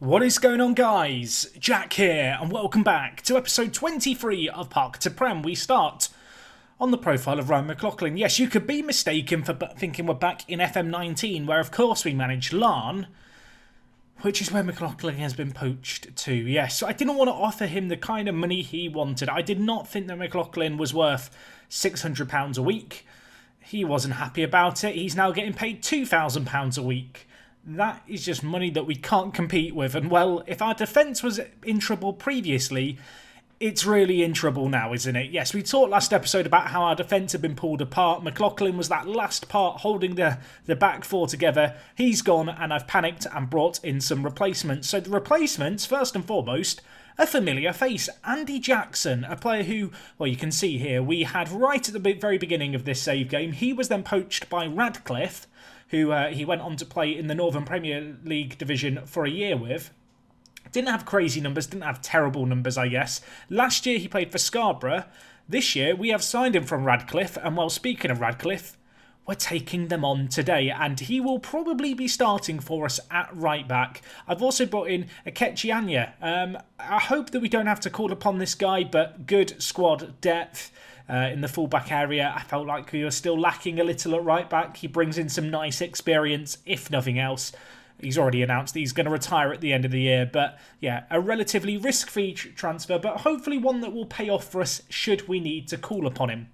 What is going on, guys? Jack here, and welcome back to episode 23 of Park to Prem. We start on the profile of Ryan McLaughlin. Yes, you could be mistaken for thinking we're back in FM19, where of course we manage Larne, which is where McLaughlin has been poached to. Yes, so I didn't want to offer him the kind of money he wanted. I did not think that McLaughlin was worth £600 a week. He wasn't happy about it. He's now getting paid £2,000 a week. That is just money that we can't compete with. And well, if our defence was in trouble previously, it's really in trouble now, isn't it? Yes, we talked last episode about how our defence had been pulled apart. McLaughlin was that last part holding the back four together. He's gone, and I've panicked and brought in some replacements. So the replacements, first and foremost, a familiar face, Andy Jackson, a player who, well, you can see here, we had right at the very beginning of this save game. He was then poached by Radcliffe, who he went on to play in the Northern Premier League division for a year with. Didn't have crazy numbers, didn't have terrible numbers, I guess. Last year he played for Scarborough. This year we have signed him from Radcliffe, and well, speaking of Radcliffe, we're taking them on today, and he will probably be starting for us at right back. I've also brought in Akechi Anya. I hope that we don't have to call upon this guy, but good squad depth. In the fullback area, I felt like we were still lacking a little at right back. He brings in some nice experience, if nothing else. He's already announced that he's going to retire at the end of the year. But yeah, a relatively risk-free transfer, but hopefully one that will pay off for us should we need to call upon him.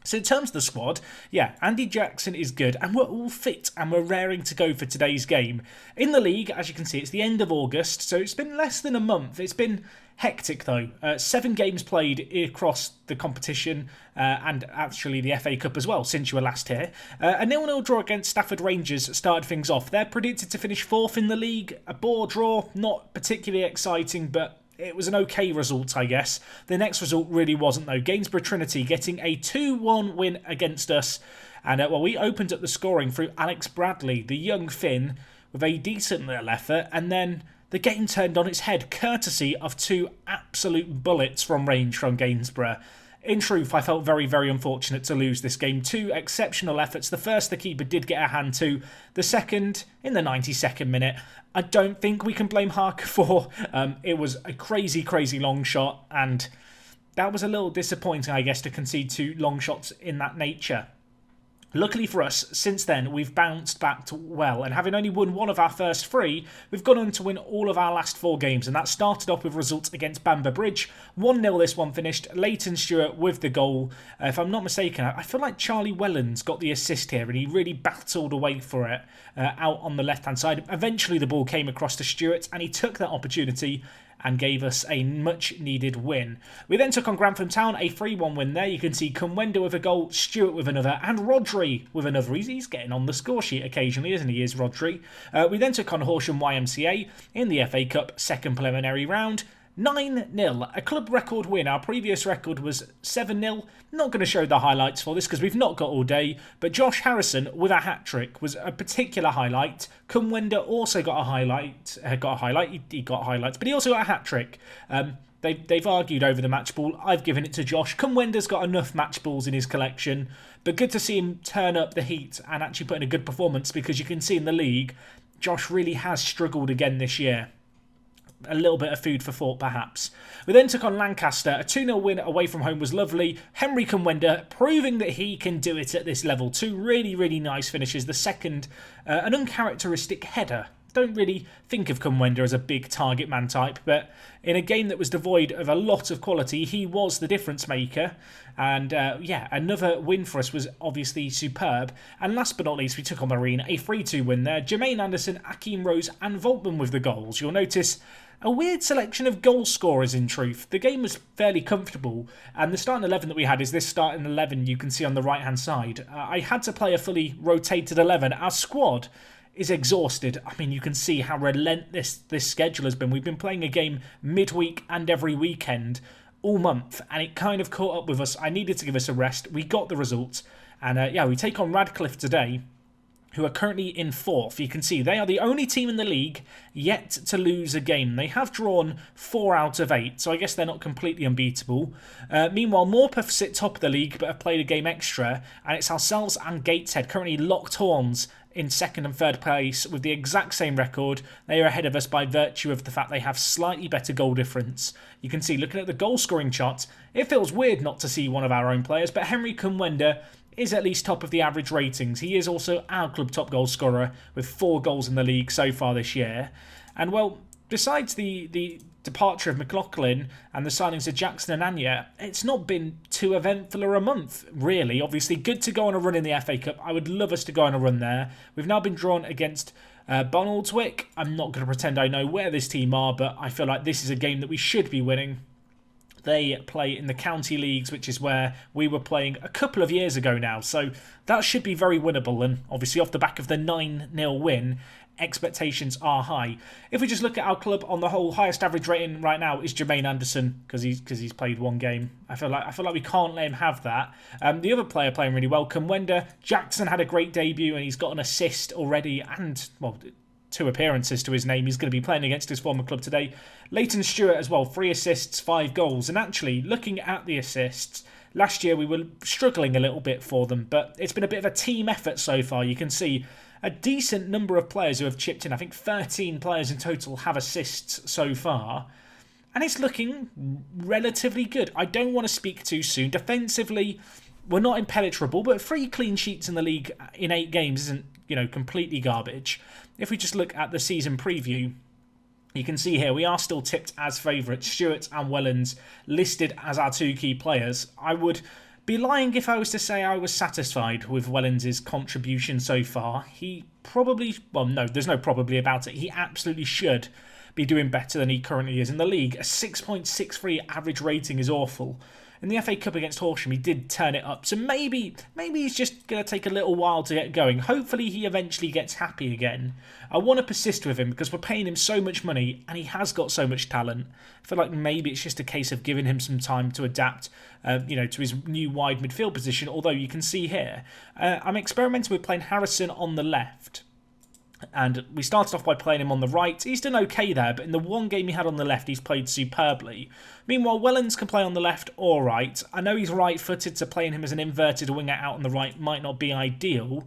So in terms of the squad, yeah, Andy Jackson is good, and we're all fit, and we're raring to go for today's game. In the league, as you can see, it's the end of August, so it's been less than a month. It's been hectic, though. 7 games played across the competition, and actually the FA Cup as well, since you were last here. A 0-0 draw against Stafford Rangers started things off. They're predicted to finish 4th in the league. A bore draw, not particularly exciting, but it was an okay result, I guess. The next result really wasn't, though. Gainsborough Trinity getting a 2-1 win against us. And, well, we opened up the scoring through Alex Bradley, the young Finn, with a decent little effort. And then the game turned on its head, courtesy of 2 absolute bullets from range from Gainsborough. In truth, I felt very, very unfortunate to lose this game. 2 exceptional efforts. The first, the keeper did get a hand to. The second, in the 92nd minute. I don't think we can blame Harker for. It was a crazy, crazy long shot. And that was a little disappointing, I guess, to concede 2 long shots in that nature. Luckily for us, since then, we've bounced back to well, and having only won one of our first 3, we've gone on to win all of our last 4 games, and that started off with results against Bamber Bridge. 1-0 this one finished, Leighton Stewart with the goal. If I'm not mistaken, I feel like Charlie Wellens got the assist here, and he really battled away for it out on the left-hand side. Eventually, the ball came across to Stewart, and he took that opportunity and gave us a much-needed win. We then took on Grantham Town, a 3-1 win there. You can see Kumwenda with a goal, Stewart with another, and Rodri with another. He's getting on the score sheet occasionally, isn't he, is Rodri? We then took on Horsham YMCA in the FA Cup second preliminary round. 9-0, a club record win. Our previous record was 7-0. Not going to show the highlights for this because we've not got all day, but Josh Harrison with a hat-trick was a particular highlight. Kumwenda also got a highlight. He got highlights, but he also got a hat-trick. They've argued over the match ball. I've given it to Josh. Kumwenda's got enough match balls in his collection, but good to see him turn up the heat and actually put in a good performance because you can see in the league, Josh really has struggled again this year. A little bit of food for thought, perhaps. We then took on Lancaster. A 2-0 win away from home was lovely. Henry Kumwenda proving that he can do it at this level. 2 really, really nice finishes. The second, an uncharacteristic header. Don't really think of Kumwenda as a big target man type, but in a game that was devoid of a lot of quality, he was the difference maker. And yeah, another win for us was obviously superb. And last but not least, we took on Marine, a 3-2 win there. Jermaine Anderson, Akeem Rose and Voltman with the goals. You'll notice a weird selection of goal scorers, in truth. The game was fairly comfortable, and the starting 11 that we had is this starting 11 you can see on the right-hand side. I had to play a fully rotated 11. Our squad is exhausted. I mean, you can see how relentless this schedule has been. We've been playing a game midweek and every weekend all month, and it kind of caught up with us. I needed to give us a rest. We got the results, and yeah, we take on Radcliffe today, who are currently in 4th. You can see they are the only team in the league yet to lose a game. They have drawn 4 out of 8, so I guess they're not completely unbeatable. Meanwhile, Morpeth sit top of the league but have played a game extra, and it's ourselves and Gateshead currently locked horns in second and third place with the exact same record. They are ahead of us by virtue of the fact they have slightly better goal difference. You can see, looking at the goal scoring charts, it feels weird not to see one of our own players, but Henry Kumwenda is at least top of the average ratings. He is also our club top goal scorer with 4 goals in the league so far this year. And well, besides the departure of McLaughlin and the signings of Jackson and Anya, it's not been too eventful a month, really. Obviously, good to go on a run in the FA Cup. I would love us to go on a run there. We've now been drawn against Bonaldswick. I'm not going to pretend I know where this team are, but I feel like this is a game that we should be winning. They play in the county leagues, which is where we were playing a couple of years ago now. So that should be very winnable. And obviously off the back of the 9-0 win, expectations are high. If we just look at our club on the whole, highest average rating right now is Jermaine Anderson because he's played 1 game. I feel like we can't let him have that. The other player playing really well, Kumwenda. Jackson had a great debut and he's got an assist already and, well, 2 appearances to his name. He's going to be playing against his former club today. Leighton Stewart as well, 3 assists, 5 goals. And actually, looking at the assists, last year we were struggling a little bit for them, but it's been a bit of a team effort so far. You can see a decent number of players who have chipped in. I think 13 players in total have assists so far. And it's looking relatively good. I don't want to speak too soon. Defensively, we're not impenetrable, but 3 clean sheets in the league in 8 games isn't, completely garbage. If we just look at the season preview, you can see here we are still tipped as favourites. Stewart and Wellens listed as our 2 key players. I would be lying if I was to say I was satisfied with Wellens' contribution so far. He probably, well, no, there's no probably about it. He absolutely should be doing better than he currently is in the league. A 6.63 average rating is awful. In the FA Cup against Horsham, he did turn it up. So maybe he's just going to take a little while to get going. Hopefully he eventually gets happy again. I want to persist with him because we're paying him so much money and he has got so much talent. I feel like maybe it's just a case of giving him some time to adapt, to his new wide midfield position. Although you can see here, I'm experimenting with playing Harrison on the left. And we started off by playing him on the right. He's done okay there, but in the 1 game he had on the left, he's played superbly. Meanwhile, Wellens can play on the left or right. I know he's right-footed, so playing him as an inverted winger out on the right might not be ideal,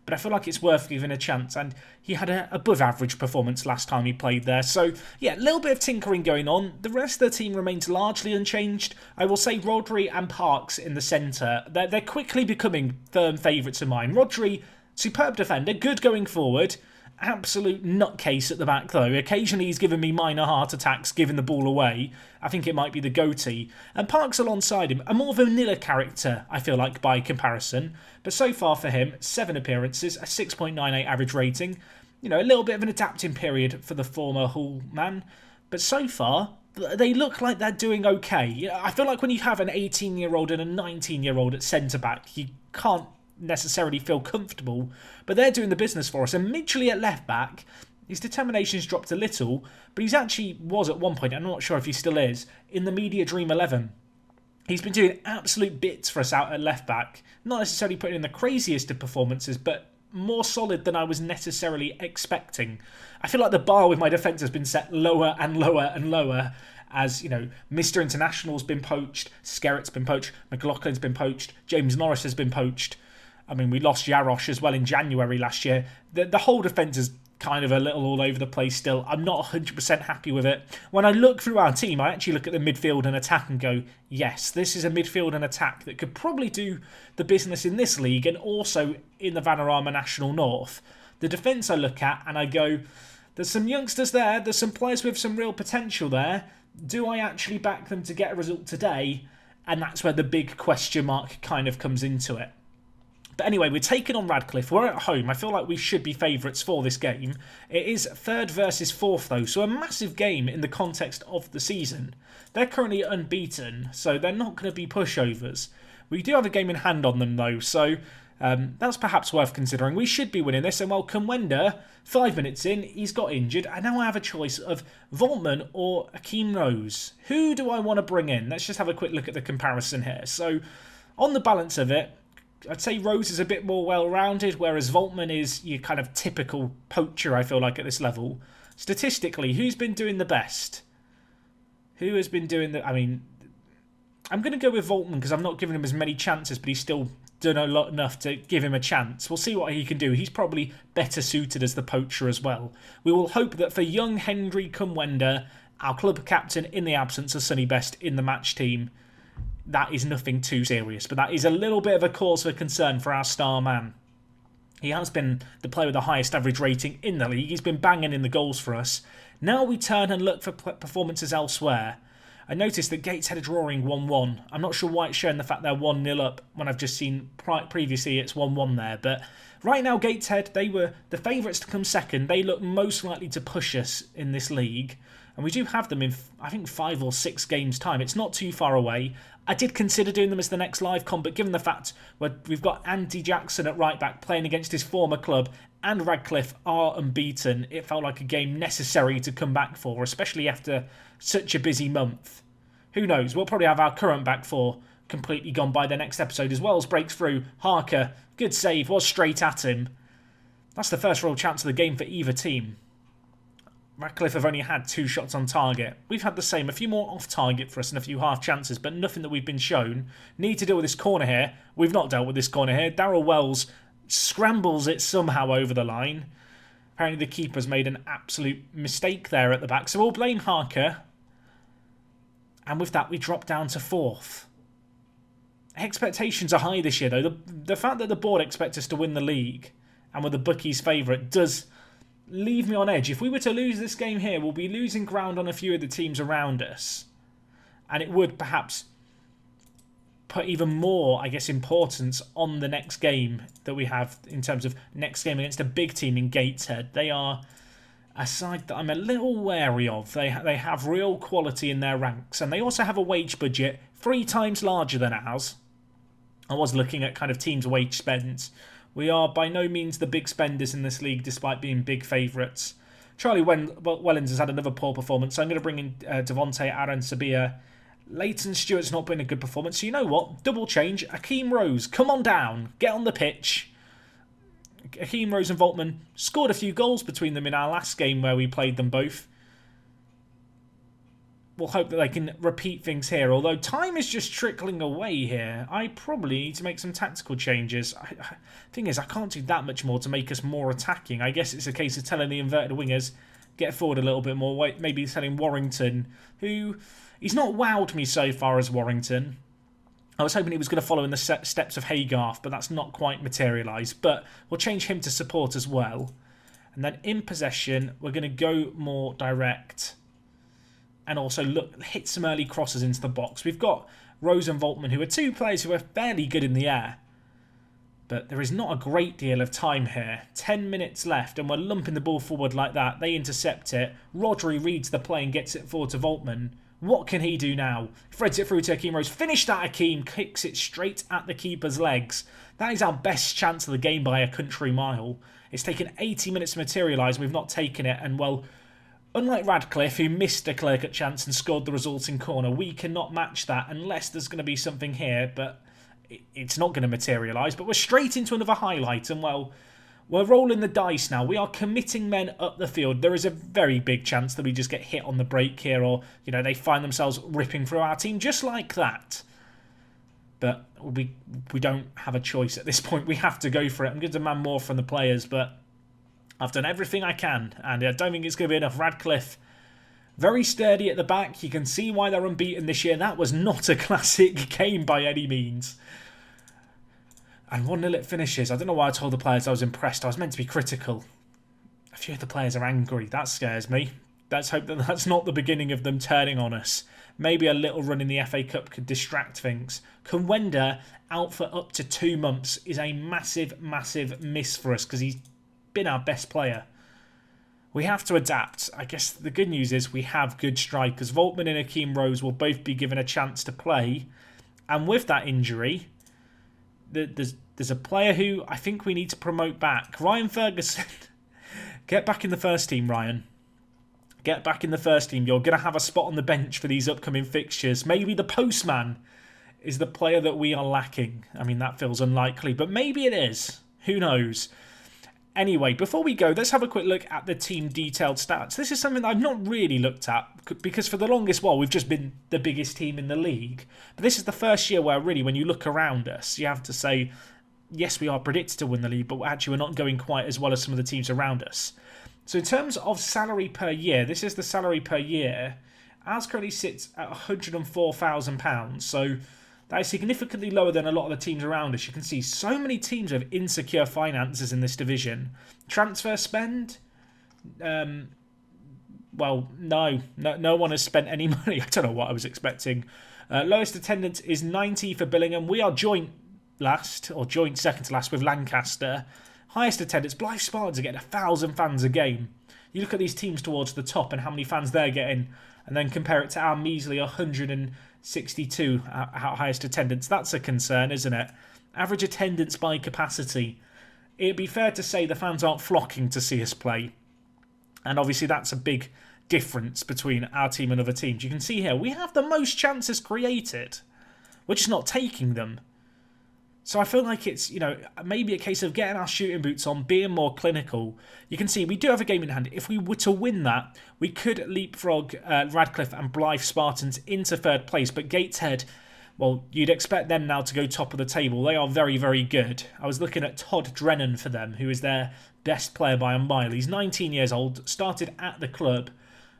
but I feel like it's worth giving a chance. And he had an above-average performance last time he played there. So, yeah, a little bit of tinkering going on. The rest of the team remains largely unchanged. I will say Rodri and Parks in the centre. They're quickly becoming firm favourites of mine. Rodri, superb defender, good going forward. Absolute nutcase at the back though. Occasionally he's given me minor heart attacks giving the ball away. I think it might be the goatee. And Parks alongside him, a more vanilla character, I feel like, by comparison. But so far for him, 7 appearances, a 6.98 average rating. A little bit of an adapting period for the former Hull man. But so far, they look like they're doing okay. I feel like when you have an 18-year-old and a 19-year-old at centre-back, you can't necessarily feel comfortable, but they're doing the business for us. And Midgley at left back, his determination's dropped a little, but he's actually was at one point, I'm not sure if he still is, in the Media Dream 11. He's been doing absolute bits for us out at left back, not necessarily putting in the craziest of performances, but more solid than I was necessarily expecting. I feel like the bar with my defence has been set lower and lower and lower, as, Mr. International's been poached, Skerritt's been poached, McLaughlin's been poached, James Norris has been poached. I mean, we lost Jarosz as well in January last year. The whole defence is kind of a little all over the place still. I'm not 100% happy with it. When I look through our team, I actually look at the midfield and attack and go, yes, this is a midfield and attack that could probably do the business in this league and also in the Vanarama National North. The defence I look at and I go, there's some youngsters there, there's some players with some real potential there. Do I actually back them to get a result today? And that's where the big question mark kind of comes into it. But anyway, we're taking on Radcliffe. We're at home. I feel like we should be favourites for this game. It is 3rd versus 4th, though, so a massive game in the context of the season. They're currently unbeaten, so they're not going to be pushovers. We do have a game in hand on them, though, so that's perhaps worth considering. We should be winning this, and while Kumwenda, 5 minutes in, he's got injured, and now I have a choice of Voltman or Akeem Rose. Who do I want to bring in? Let's just have a quick look at the comparison here. So, on the balance of it, I'd say Rose is a bit more well-rounded, whereas Voltman is your kind of typical poacher, I feel like, at this level. Statistically, who's been doing the best? Who has been doing the... I mean, I'm going to go with Voltman because I'm not giving him as many chances, but he's still done a lot enough to give him a chance. We'll see what he can do. He's probably better suited as the poacher as well. We will hope that for young Henry Kumwenda, our club captain in the absence of Sonny Best in the match team, that is nothing too serious. But that is a little bit of a cause for concern for our star man. He has been the player with the highest average rating in the league. He's been banging in the goals for us. Now we turn and look for performances elsewhere. I noticed that Gateshead are drawing 1-1. I'm not sure why it's showing the fact they're 1-0 up when I've just seen previously it's 1-1 there. But right now Gateshead, they were the favourites to come second. They look most likely to push us in this league. And we do have them in, I think, 5 or 6 games' time. It's not too far away. I did consider doing them as the next live comp, but given the fact we've got Andy Jackson at right back playing against his former club and Radcliffe are unbeaten, it felt like a game necessary to come back for, especially after such a busy month. Who knows? We'll probably have our current back four completely gone by the next episode as Wells breaks through. Harker, good save, was straight at him. That's the first real chance of the game for either team. Radcliffe have only had 2 shots on target. We've had the same, a few more off target for us and a few half chances, but nothing that we've been shown. Need to deal with this corner here. We've not dealt with this corner here. Darryl Wells scrambles it somehow over the line. Apparently the keeper's made an absolute mistake there at the back, so we'll blame Harker. And with that, we drop down to 4th. Expectations are high this year, though. The fact that the board expect us to win the league and we're the bookies' favourite does leave me on edge. If we were to lose this game here, we'll be losing ground on a few of the teams around us. And it would perhaps put even more, I guess, importance on the next game that we have in terms of next game against a big team in Gateshead. They are a side that I'm a little wary of. They have real quality in their ranks, and they also have a wage budget 3 times larger than ours. I was looking at kind of teams' wage spends. We are by no means the big spenders in this league, despite being big favourites. Charlie Wellens has had another poor performance, so I'm going to bring in Devontae, Aaron, Sabia. Leighton Stewart's not been a good performance, so you know what? Double change. Akeem Rose, come on down. Get on the pitch. Akeem Rose and Voltman scored a few goals between them in our last game where we played them both. We'll hope that they can repeat things here, although time is just trickling away here. I probably need to make some tactical changes. Thing is, I can't do that much more to make us more attacking. I guess it's a case of telling the inverted wingers, get forward a little bit more. Maybe telling Warrington, who... He's not wowed me so far as Warrington. I was hoping he was going to follow in the steps of Haygarth, but that's not quite materialised. But we'll change him to support as well. And then in possession, we're going to go more direct. And also hit some early crosses into the box. We've got Rose and Voltman, who are 2 players who are fairly good in the air. But there is not a great deal of time here. 10 minutes left, and we're lumping the ball forward like that. They intercept it. Rodri reads the play and gets it forward to Voltman. What can he do now? Threads it through to Akeem Rose. Finish that, Akeem. Kicks it straight at the keeper's legs. That is our best chance of the game by a country mile. It's taken 80 minutes to materialise. We've not taken it. And, well, unlike Radcliffe, who missed a clear-cut chance and scored the resulting corner, we cannot match that unless there's going to be something here. But it's not going to materialise. But we're straight into another highlight. And, well, we're rolling the dice now. We are committing men up the field. There is a very big chance that we just get hit on the break here, or, you know, they find themselves ripping through our team just like that. But we don't have a choice at this point. We have to go for it. I'm going to demand more from the players, but I've done everything I can, and I don't think it's going to be enough. Radcliffe, very sturdy at the back. You can see why they're unbeaten this year. That was not a classic game by any means. And 1-0 it finishes. I don't know why I told the players I was impressed. I was meant to be critical. A few of the players are angry. That scares me. Let's hope that that's not the beginning of them turning on us. Maybe a little run in the FA Cup could distract things. Kumwenda out for up to 2 months is a massive, massive miss for us because he's been our best player. We have to adapt. I guess the good news is we have good strikers. Voltman and Akeem Rose will both be given a chance to play. And with that injury, there's a player who I think we need to promote back. Ryan Ferguson. Get back in the first team, Ryan. Get back in the first team. You're going to have a spot on the bench for these upcoming fixtures. Maybe the postman is the player that we are lacking. I mean, that feels unlikely, but maybe it is. Who knows? Anyway, before we go, let's have a quick look at the team detailed stats. This is something that I've not really looked at because for the longest while we've just been the biggest team in the league. But this is the first year where really when you look around us, you have to say yes, we are predicted to win the league, but actually we're not going quite as well as some of the teams around us. So in terms of salary per year, this is the salary per year. Ours currently sits at £104,000. So that is significantly lower than a lot of the teams around us. You can see so many teams have insecure finances in this division. Transfer spend? Well, no one has spent any money. I don't know what I was expecting. Lowest attendance is 90 for Billingham. We are joint second to last with Lancaster. Highest attendance, Blythe Spartans are getting 1,000 fans a game. You look at these teams towards the top and how many fans they're getting, and then compare it to our measly 162 highest attendance. That's a concern, isn't it? Average attendance by capacity. It'd be fair to say the fans aren't flocking to see us play. And obviously that's a big difference between our team and other teams. You can see here, we have the most chances created. We're just not taking them. So I feel like it's, maybe a case of getting our shooting boots on, being more clinical. You can see we do have a game in hand. If we were to win that, we could leapfrog Radcliffe and Blythe Spartans into third place. But Gateshead, well, you'd expect them now to go top of the table. They are very, very good. I was looking at Todd Drennan for them, who is their best player by a mile. He's 19 years old, started at the club.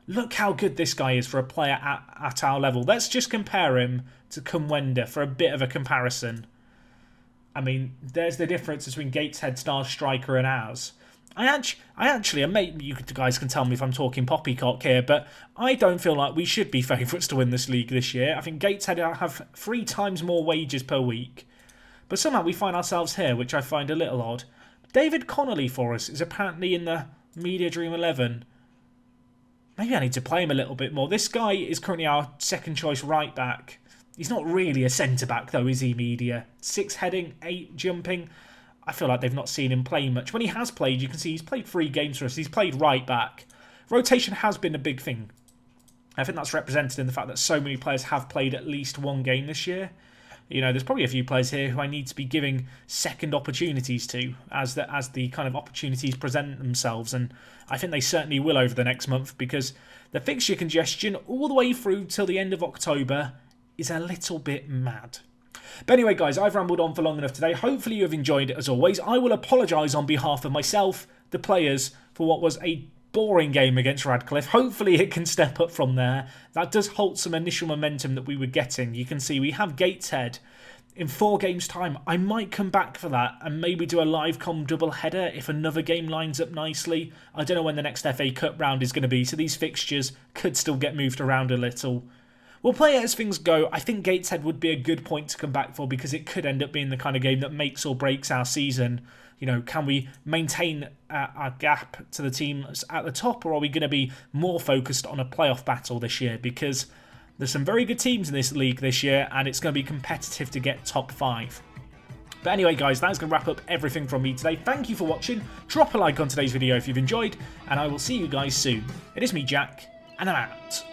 Look how good this guy is for a player at our level. Let's just compare him to Kumwenda for a bit of a comparison. I mean, there's the difference between Gateshead star striker and ours. I actually, and maybe you guys can tell me if I'm talking poppycock here, but I don't feel like we should be favourites to win this league this year. I think Gateshead have 3 times more wages per week. But somehow we find ourselves here, which I find a little odd. David Connolly for us is apparently in the Media Dream 11. Maybe I need to play him a little bit more. This guy is currently our second choice right back. He's not really a centre-back though, is he, Media? 6 heading, 8 jumping. I feel like they've not seen him play much. When he has played, you can see he's played 3 games for us. He's played right back. Rotation has been a big thing. I think that's represented in the fact that so many players have played at least 1 game this year. There's probably a few players here who I need to be giving second opportunities to as the kind of opportunities present themselves. And I think they certainly will over the next month, because the fixture congestion all the way through till the end of October is a little bit mad. But anyway, guys, I've rambled on for long enough today. Hopefully you have enjoyed it as always. I will apologise on behalf of myself, the players, for what was a boring game against Radcliffe. Hopefully it can step up from there. That does halt some initial momentum that we were getting. You can see we have Gateshead in 4 games' time. I might come back for that and maybe do a live com double header if another game lines up nicely. I don't know when the next FA Cup round is going to be, so these fixtures could still get moved around a little. We'll play it as things go. I think Gateshead would be a good point to come back for, because it could end up being the kind of game that makes or breaks our season. Can we maintain our gap to the teams at the top, or are we going to be more focused on a playoff battle this year? Because there's some very good teams in this league this year, and it's going to be competitive to get top 5. But anyway, guys, that's going to wrap up everything from me today. Thank you for watching. Drop a like on today's video if you've enjoyed, and I will see you guys soon. It is me, Jack, and I'm out.